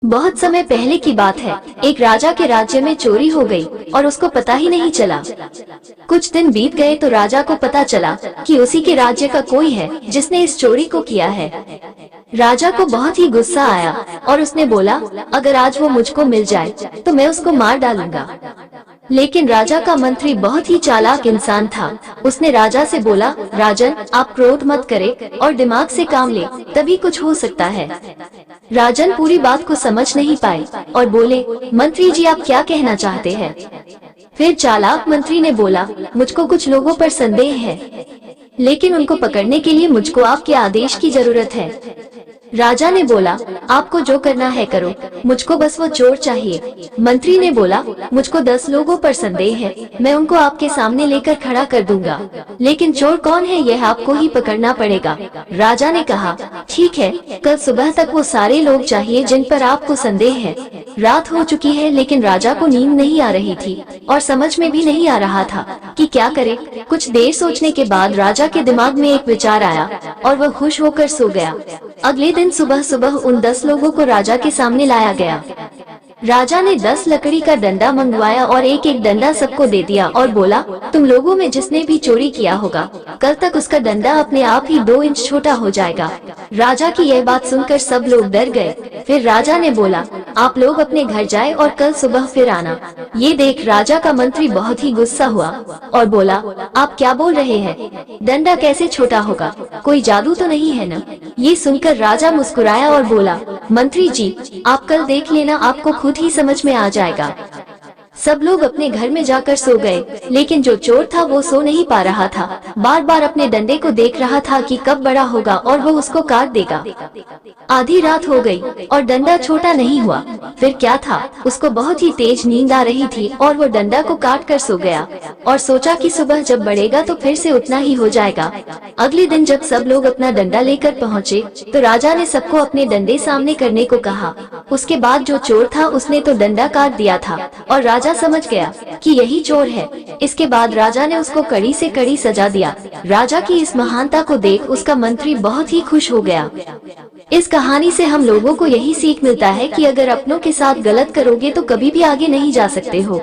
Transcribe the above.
बहुत समय पहले की बात है। एक राजा के राज्य में चोरी हो गई और उसको पता ही नहीं चला। कुछ दिन बीत गए तो राजा को पता चला कि उसी के राज्य का कोई है जिसने इस चोरी को किया है। राजा को बहुत ही गुस्सा आया और उसने बोला, अगर आज वो मुझको मिल जाए तो मैं उसको मार डालूंगा। लेकिन राजा का मंत्री बहुत ही चालाक इंसान था। उसने राजा से बोला, राजन, आप क्रोध मत करें और दिमाग से काम ले, तभी कुछ हो सकता है। राजन पूरी बात को समझ नहीं पाए और बोले, मंत्री जी, आप क्या कहना चाहते हैं? फिर चालाक मंत्री ने बोला, मुझको कुछ लोगों पर संदेह है, लेकिन उनको पकड़ने के लिए मुझको आपके आदेश की जरूरत है। राजा ने बोला, आपको जो करना है करो, मुझको बस वो चोर चाहिए। मंत्री ने बोला, मुझको 10 लोगों पर संदेह है, मैं उनको आपके सामने लेकर खड़ा कर दूंगा, लेकिन चोर कौन है यह आपको ही पकड़ना पड़ेगा। राजा ने कहा, ठीक है, कल सुबह तक वो सारे लोग चाहिए जिन पर आपको संदेह है। रात हो चुकी है लेकिन राजा को नींद नहीं आ रही थी और समझ में भी नहीं आ रहा था कि क्या करे। कुछ देर सोचने के बाद राजा के दिमाग में एक विचार आया और वह खुश होकर सो गया। अगले दिन सुबह सुबह उन 10 लोगों को राजा के सामने लाया गया। राजा ने 10 लकड़ी का डंडा मंगवाया और एक एक डंडा सबको दे दिया और बोला, तुम लोगों में जिसने भी चोरी किया होगा, कल तक उसका डंडा अपने आप ही 2 इंच छोटा हो जाएगा। राजा की यह बात सुनकर सब लोग डर गए। फिर राजा ने बोला, आप लोग अपने घर जाए और कल सुबह फिर आना। ये देख राजा का मंत्री बहुत ही गुस्सा हुआ और बोला, आप क्या बोल रहे हैं? डंडा कैसे छोटा होगा? कोई जादू तो नहीं है न? ये सुनकर राजा मुस्कुराया और बोला, मंत्री जी, आप कल देख लेना, आपको खुद ही समझ में आ जाएगा। सब लोग अपने घर में जाकर सो गए, लेकिन जो चोर था वो सो नहीं पा रहा था। बार बार अपने डंडे को देख रहा था कि कब बड़ा होगा और वो उसको काट देगा। आधी रात हो गई और डंडा छोटा नहीं हुआ। फिर क्या था, उसको बहुत ही तेज नींद आ रही थी और वो डंडा को काट कर सो गया और सोचा कि सुबह जब बढ़ेगा तो फिर से उतना ही हो जाएगा। अगले दिन जब सब लोग अपना डंडा लेकर पहुँचे तो राजा ने सबको अपने डंडे सामने करने को कहा। उसके बाद जो चोर था उसने तो डंडा काट दिया था और राजा समझ गया कि यही चोर है। इसके बाद राजा ने उसको कड़ी से कड़ी सजा दिया। राजा की इस महानता को देख उसका मंत्री बहुत ही खुश हो गया। इस कहानी से हम लोगों को यही सीख मिलता है कि अगर अपनों के साथ गलत करोगे तो कभी भी आगे नहीं जा सकते हो।